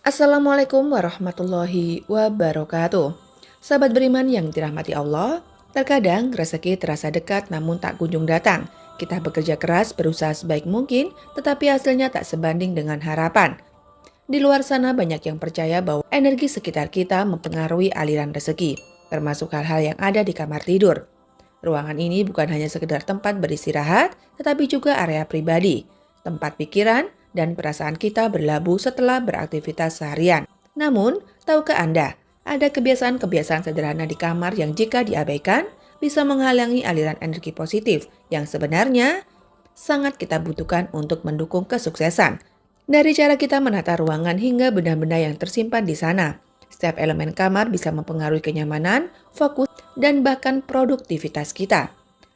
Assalamualaikum warahmatullahi wabarakatuh. Sahabat beriman yang dirahmati Allah, terkadang rezeki terasa dekat namun tak kunjung datang. Kita bekerja keras, berusaha sebaik mungkin, tetapi hasilnya tak sebanding dengan harapan. Di luar sana banyak yang percaya bahwa energi sekitar kita mempengaruhi aliran rezeki, termasuk hal-hal yang ada di kamar tidur. Ruangan ini bukan hanya sekedar tempat beristirahat, tetapi juga area pribadi, tempat pikiran, dan perasaan kita berlabuh setelah beraktivitas seharian. Namun, tahukah Anda, ada kebiasaan-kebiasaan sederhana di kamar yang jika diabaikan, bisa menghalangi aliran energi positif yang sebenarnya sangat kita butuhkan untuk mendukung kesuksesan. Dari cara kita menata ruangan hingga benda-benda yang tersimpan di sana, setiap elemen kamar bisa mempengaruhi kenyamanan, fokus, dan bahkan produktivitas kita.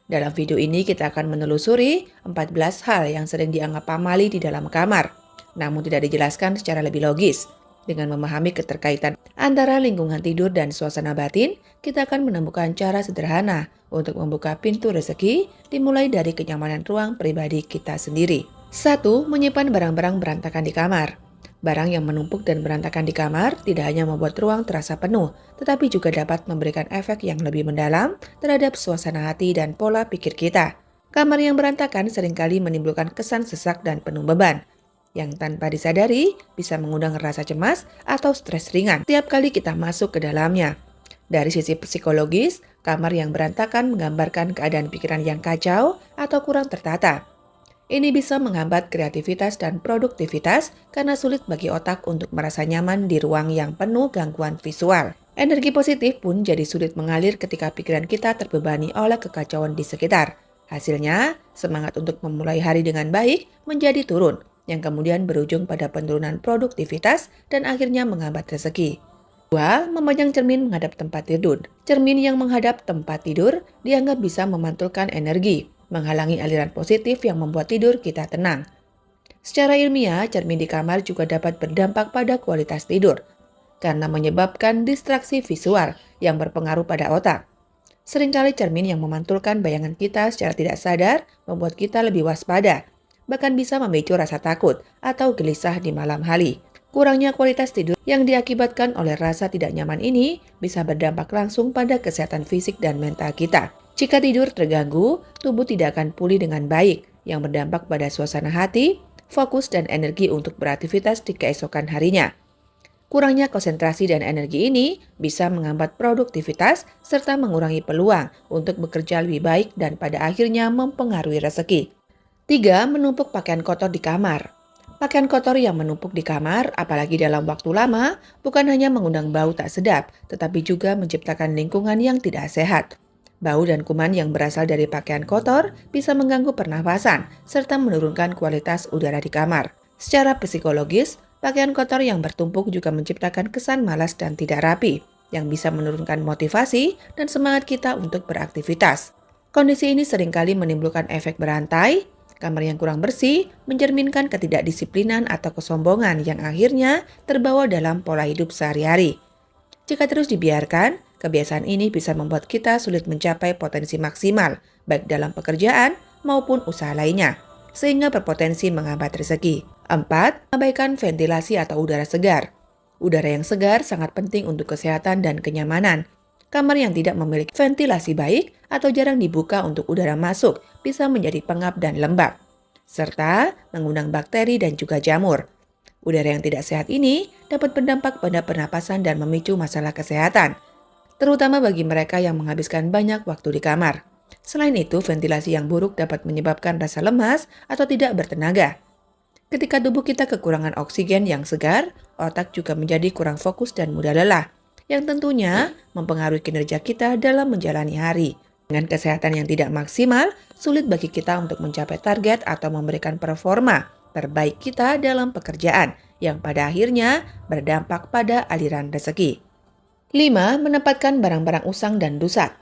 Dalam video ini kita akan menelusuri 14 hal yang sering dianggap pamali di dalam kamar, namun tidak dijelaskan secara lebih logis. Dengan memahami keterkaitan antara lingkungan tidur dan suasana batin, kita akan menemukan cara sederhana untuk membuka pintu rezeki, dimulai dari kenyamanan ruang pribadi kita sendiri. 1. Menyimpan barang-barang berantakan di kamar. Barang yang menumpuk dan berantakan di kamar tidak hanya membuat ruang terasa penuh, tetapi juga dapat memberikan efek yang lebih mendalam terhadap suasana hati dan pola pikir kita. Kamar yang berantakan seringkali menimbulkan kesan sesak dan penuh beban, yang tanpa disadari bisa mengundang rasa cemas atau stres ringan setiap kali kita masuk ke dalamnya. Dari sisi psikologis, kamar yang berantakan menggambarkan keadaan pikiran yang kacau atau kurang tertata. Ini bisa menghambat kreativitas dan produktivitas karena sulit bagi otak untuk merasa nyaman di ruang yang penuh gangguan visual. Energi positif pun jadi sulit mengalir ketika pikiran kita terbebani oleh kekacauan di sekitar. Hasilnya, semangat untuk memulai hari dengan baik menjadi turun, yang kemudian berujung pada penurunan produktivitas dan akhirnya menghambat rezeki. 2. Memajang cermin menghadap tempat tidur. Cermin yang menghadap tempat tidur dianggap bisa memantulkan energi, menghalangi aliran positif yang membuat tidur kita tenang. Secara ilmiah, cermin di kamar juga dapat berdampak pada kualitas tidur, karena menyebabkan distraksi visual yang berpengaruh pada otak. Seringkali cermin yang memantulkan bayangan kita secara tidak sadar membuat kita lebih waspada, bahkan bisa memicu rasa takut atau gelisah di malam hari. Kurangnya kualitas tidur yang diakibatkan oleh rasa tidak nyaman ini bisa berdampak langsung pada kesehatan fisik dan mental kita. Jika tidur terganggu, tubuh tidak akan pulih dengan baik, yang berdampak pada suasana hati, fokus, dan energi untuk beraktivitas di keesokan harinya. Kurangnya konsentrasi dan energi ini bisa menghambat produktivitas serta mengurangi peluang untuk bekerja lebih baik dan pada akhirnya mempengaruhi rezeki. 3. Menumpuk pakaian kotor di kamar. Pakaian kotor yang menumpuk di kamar, apalagi dalam waktu lama, bukan hanya mengundang bau tak sedap, tetapi juga menciptakan lingkungan yang tidak sehat. Bau dan kuman yang berasal dari pakaian kotor bisa mengganggu pernafasan serta menurunkan kualitas udara di kamar. Secara psikologis, pakaian kotor yang bertumpuk juga menciptakan kesan malas dan tidak rapi, yang bisa menurunkan motivasi dan semangat kita untuk beraktivitas. Kondisi ini seringkali menimbulkan efek berantai. Kamar yang kurang bersih mencerminkan ketidakdisiplinan atau kesombongan yang akhirnya terbawa dalam pola hidup sehari-hari. Jika terus dibiarkan, kebiasaan ini bisa membuat kita sulit mencapai potensi maksimal, baik dalam pekerjaan maupun usaha lainnya, sehingga berpotensi menghambat rezeki. 4. Mengabaikan ventilasi atau udara segar. Udara yang segar sangat penting untuk kesehatan dan kenyamanan. Kamar yang tidak memiliki ventilasi baik atau jarang dibuka untuk udara masuk bisa menjadi pengap dan lembab, serta mengundang bakteri dan juga jamur. Udara yang tidak sehat ini dapat berdampak pada pernapasan dan memicu masalah kesehatan, terutama bagi mereka yang menghabiskan banyak waktu di kamar. Selain itu, ventilasi yang buruk dapat menyebabkan rasa lemas atau tidak bertenaga. Ketika tubuh kita kekurangan oksigen yang segar, otak juga menjadi kurang fokus dan mudah lelah, yang tentunya mempengaruhi kinerja kita dalam menjalani hari. Dengan kesehatan yang tidak maksimal, sulit bagi kita untuk mencapai target atau memberikan performa terbaik kita dalam pekerjaan, yang pada akhirnya berdampak pada aliran rezeki. 5. Menempatkan barang-barang usang dan rusak.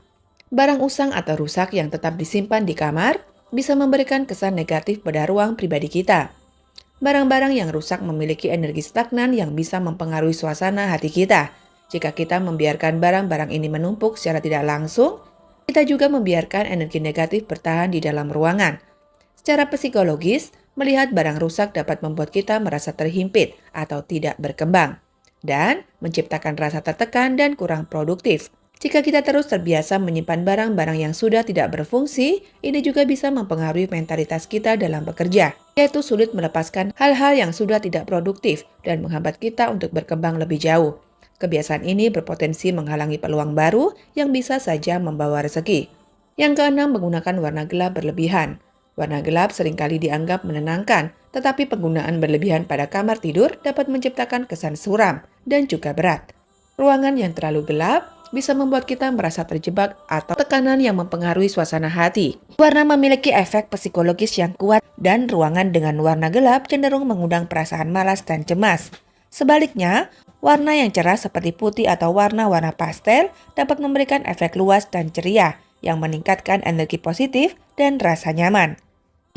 Barang usang atau rusak yang tetap disimpan di kamar bisa memberikan kesan negatif pada ruang pribadi kita. Barang-barang yang rusak memiliki energi stagnan yang bisa mempengaruhi suasana hati kita. Jika kita membiarkan barang-barang ini menumpuk secara tidak langsung, kita juga membiarkan energi negatif bertahan di dalam ruangan. Secara psikologis, Melihat barang rusak dapat membuat kita merasa terhimpit atau tidak berkembang, dan menciptakan rasa tertekan dan kurang produktif. Jika kita terus terbiasa menyimpan barang-barang yang sudah tidak berfungsi, ini juga bisa mempengaruhi mentalitas kita dalam bekerja, yaitu sulit melepaskan hal-hal yang sudah tidak produktif dan menghambat kita untuk berkembang lebih jauh. Kebiasaan ini berpotensi menghalangi peluang baru yang bisa saja membawa rezeki. Yang keenam, menggunakan warna gelap berlebihan. Warna gelap seringkali dianggap menenangkan, tetapi penggunaan berlebihan pada kamar tidur dapat menciptakan kesan suram dan juga berat. Ruangan yang terlalu gelap bisa membuat kita merasa terjebak atau tekanan yang mempengaruhi suasana hati. Warna memiliki efek psikologis yang kuat dan ruangan dengan warna gelap cenderung mengundang perasaan malas dan cemas. Sebaliknya, warna yang cerah seperti putih atau warna-warna pastel dapat memberikan efek luas dan ceria yang meningkatkan energi positif dan rasa nyaman.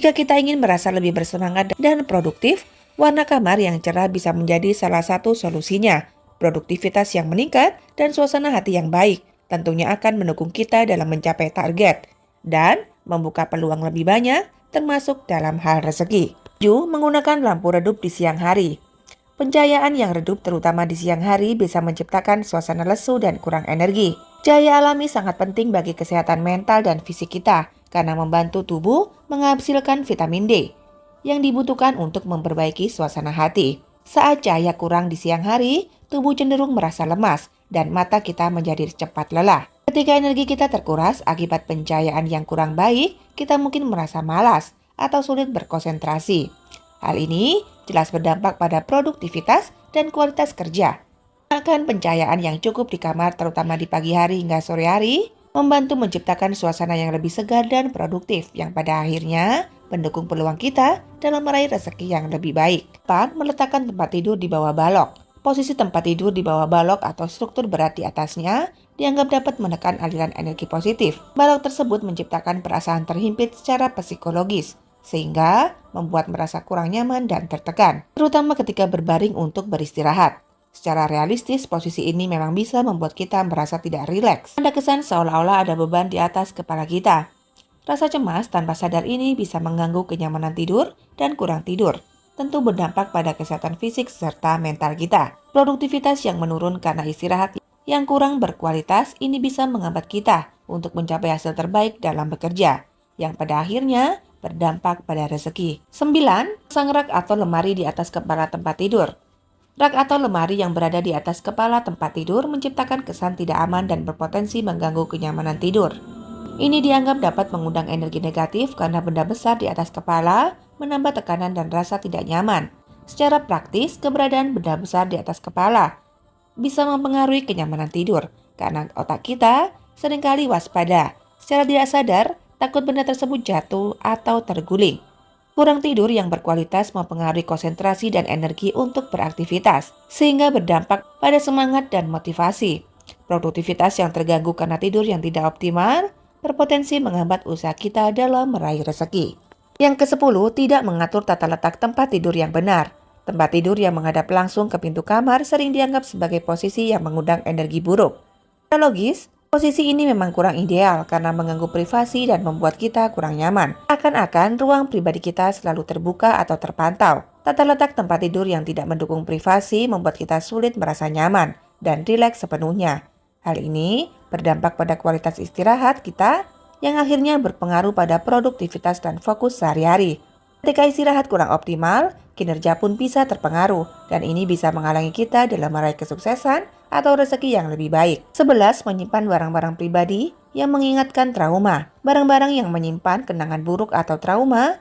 Jika kita ingin merasa lebih bersemangat dan produktif, warna kamar yang cerah bisa menjadi salah satu solusinya. Produktivitas yang meningkat dan suasana hati yang baik tentunya akan mendukung kita dalam mencapai target dan membuka peluang lebih banyak, termasuk dalam hal rezeki. 7. Menggunakan lampu redup di siang hari. Pencahayaan yang redup terutama di siang hari bisa menciptakan suasana lesu dan kurang energi. Cahaya alami sangat penting bagi kesehatan mental dan fisik kita karena membantu tubuh menghasilkan vitamin D yang dibutuhkan untuk memperbaiki suasana hati. Saat cahaya kurang di siang hari, tubuh cenderung merasa lemas dan mata kita menjadi cepat lelah. Ketika energi kita terkuras akibat pencahayaan yang kurang baik, kita mungkin merasa malas atau sulit berkonsentrasi. Hal ini jelas berdampak pada produktivitas dan kualitas kerja. Bahkan pencahayaan yang cukup di kamar terutama di pagi hari hingga sore hari membantu menciptakan suasana yang lebih segar dan produktif yang pada akhirnya mendukung peluang kita dalam meraih rezeki yang lebih baik. 4. Meletakkan tempat tidur di bawah balok. Posisi tempat tidur di bawah balok atau struktur berat di atasnya dianggap dapat menekan aliran energi positif. Balok tersebut menciptakan perasaan terhimpit secara psikologis, sehingga membuat merasa kurang nyaman dan tertekan, terutama ketika berbaring untuk beristirahat. Secara realistis, posisi ini memang bisa membuat kita merasa tidak rileks. Ada kesan seolah-olah ada beban di atas kepala kita. Rasa cemas tanpa sadar ini bisa mengganggu kenyamanan tidur dan kurang tidur. Tentu berdampak pada kesehatan fisik serta mental kita. Produktivitas yang menurun karena istirahat yang kurang berkualitas ini bisa menghambat kita untuk mencapai hasil terbaik dalam bekerja, yang pada akhirnya berdampak pada rezeki. 9. Pasang rak atau lemari di atas kepala tempat tidur. Rak atau lemari yang berada di atas kepala tempat tidur menciptakan kesan tidak aman dan berpotensi mengganggu kenyamanan tidur. Ini dianggap dapat mengundang energi negatif karena benda besar di atas kepala menambah tekanan dan rasa tidak nyaman. Secara praktis, keberadaan benda besar di atas kepala bisa mempengaruhi kenyamanan tidur karena otak kita seringkali waspada. Secara tidak sadar, takut benda tersebut jatuh atau terguling. Kurang tidur yang berkualitas mempengaruhi konsentrasi dan energi untuk beraktivitas, sehingga berdampak pada semangat dan motivasi. Produktivitas yang terganggu karena tidur yang tidak optimal berpotensi menghambat usaha kita dalam meraih rezeki. Yang ke-10, tidak mengatur tata letak tempat tidur yang benar. Tempat tidur yang menghadap langsung ke pintu kamar sering dianggap sebagai posisi yang mengundang energi buruk. Secara logis, posisi ini memang kurang ideal karena mengganggu privasi dan membuat kita kurang nyaman. Akan-akan ruang pribadi kita selalu terbuka atau terpantau. Tata letak tempat tidur yang tidak mendukung privasi membuat kita sulit merasa nyaman dan rileks sepenuhnya. Hal ini berdampak pada kualitas istirahat kita yang akhirnya berpengaruh pada produktivitas dan fokus sehari-hari. Ketika istirahat kurang optimal, kinerja pun bisa terpengaruh dan ini bisa menghalangi kita dalam meraih kesuksesan atau rezeki yang lebih baik. 11. Menyimpan barang-barang pribadi yang mengingatkan trauma. Barang-barang yang menyimpan kenangan buruk atau trauma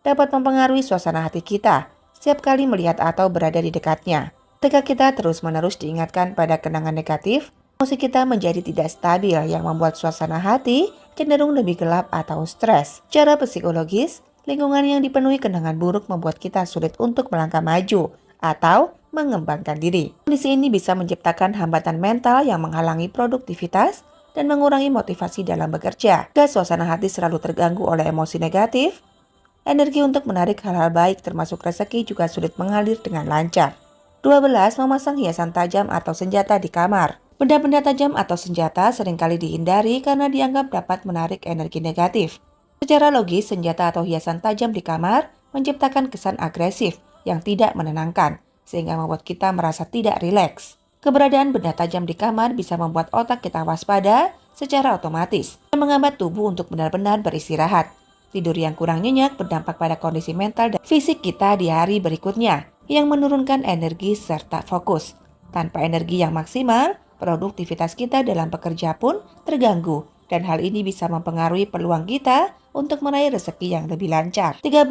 dapat mempengaruhi suasana hati kita setiap kali melihat atau berada di dekatnya. Ketika kita terus-menerus diingatkan pada kenangan negatif, emosi kita menjadi tidak stabil yang membuat suasana hati cenderung lebih gelap atau stres. Secara psikologis, lingkungan yang dipenuhi kenangan buruk membuat kita sulit untuk melangkah maju atau mengembangkan diri. Kondisi ini bisa menciptakan hambatan mental yang menghalangi produktivitas dan mengurangi motivasi dalam bekerja. Jika suasana hati selalu terganggu oleh emosi negatif, energi untuk menarik hal-hal baik termasuk rezeki juga sulit mengalir dengan lancar. 12. Memasang hiasan tajam atau senjata di kamar. Benda-benda tajam atau senjata seringkali dihindari karena dianggap dapat menarik energi negatif. Secara logis, senjata atau hiasan tajam di kamar menciptakan kesan agresif yang tidak menenangkan, sehingga membuat kita merasa tidak rileks. Keberadaan benda tajam di kamar bisa membuat otak kita waspada secara otomatis dan menghambat tubuh untuk benar-benar beristirahat. Tidur yang kurang nyenyak berdampak pada kondisi mental dan fisik kita di hari berikutnya, yang menurunkan energi serta fokus. Tanpa energi yang maksimal, produktivitas kita dalam bekerja pun terganggu, dan hal ini bisa mempengaruhi peluang kita untuk meraih rezeki yang lebih lancar. 13.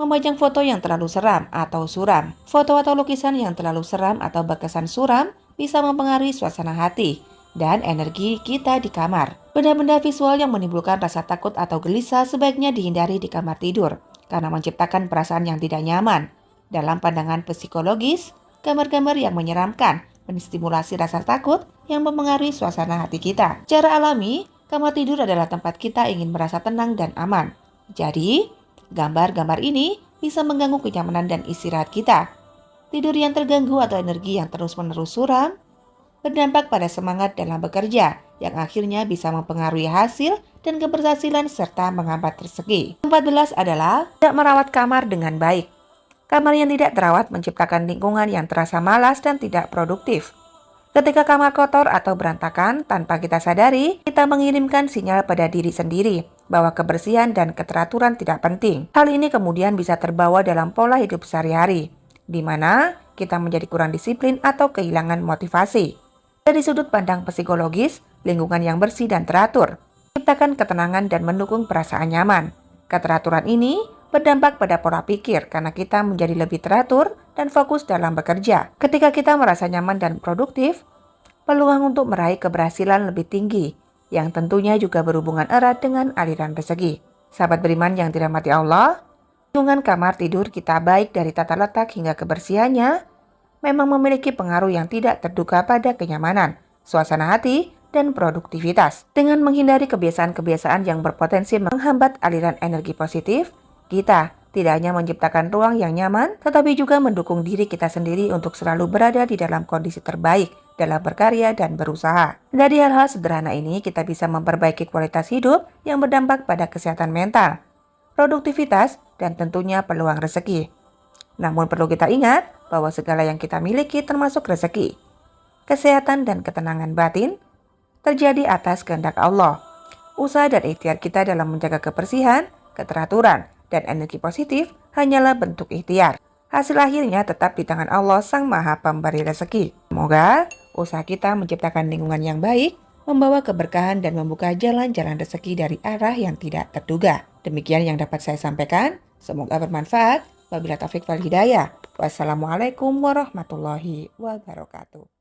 Memajang foto yang terlalu seram atau suram. Foto atau lukisan yang terlalu seram atau berkesan suram bisa mempengaruhi suasana hati dan energi kita di kamar. Benda-benda visual yang menimbulkan rasa takut atau gelisah sebaiknya dihindari di kamar tidur karena menciptakan perasaan yang tidak nyaman. Dalam pandangan psikologis, gambar-gambar yang menyeramkan menstimulasi rasa takut yang mempengaruhi suasana hati kita. Secara alami, kamar tidur adalah tempat kita ingin merasa tenang dan aman. Jadi, gambar-gambar ini bisa mengganggu kenyamanan dan istirahat kita. Tidur yang terganggu atau energi yang terus-menerus suram berdampak pada semangat dalam bekerja, yang akhirnya bisa mempengaruhi hasil dan keberhasilan serta menghambat rezeki. 14 adalah tidak merawat kamar dengan baik. Kamar yang tidak terawat menciptakan lingkungan yang terasa malas dan tidak produktif. Ketika kamar kotor atau berantakan, tanpa kita sadari, kita mengirimkan sinyal pada diri sendiri bahwa kebersihan dan keteraturan tidak penting. Hal ini kemudian bisa terbawa dalam pola hidup sehari-hari, di mana kita menjadi kurang disiplin atau kehilangan motivasi. Dari sudut pandang psikologis, lingkungan yang bersih dan teratur menciptakan ketenangan dan mendukung perasaan nyaman. Keteraturan ini berdampak pada pola pikir karena kita menjadi lebih teratur dan fokus dalam bekerja. Ketika kita merasa nyaman dan produktif, peluang untuk meraih keberhasilan lebih tinggi, yang tentunya juga berhubungan erat dengan aliran rezeki. Sahabat beriman yang dirahmati Allah, lingkungan kamar tidur kita baik dari tata letak hingga kebersihannya memang memiliki pengaruh yang tidak terduga pada kenyamanan, suasana hati, dan produktivitas. Dengan menghindari kebiasaan-kebiasaan yang berpotensi menghambat aliran energi positif, kita tidak hanya menciptakan ruang yang nyaman, tetapi juga mendukung diri kita sendiri untuk selalu berada di dalam kondisi terbaik dalam berkarya dan berusaha. Dari hal-hal sederhana ini, kita bisa memperbaiki kualitas hidup yang berdampak pada kesehatan mental, produktivitas, dan tentunya peluang rezeki. Namun perlu kita ingat bahwa segala yang kita miliki termasuk rezeki, kesehatan, dan ketenangan batin terjadi atas kehendak Allah. Usaha dan ikhtiar kita dalam menjaga kebersihan, keteraturan, dan energi positif hanyalah bentuk ikhtiar. Hasil akhirnya tetap di tangan Allah Sang Maha Pemberi Rezeki. Semoga usaha kita menciptakan lingkungan yang baik, membawa keberkahan dan membuka jalan-jalan rezeki dari arah yang tidak terduga. Demikian yang dapat saya sampaikan. Semoga bermanfaat. Wabillahi taufiq wal hidayah. Wassalamualaikum warahmatullahi wabarakatuh.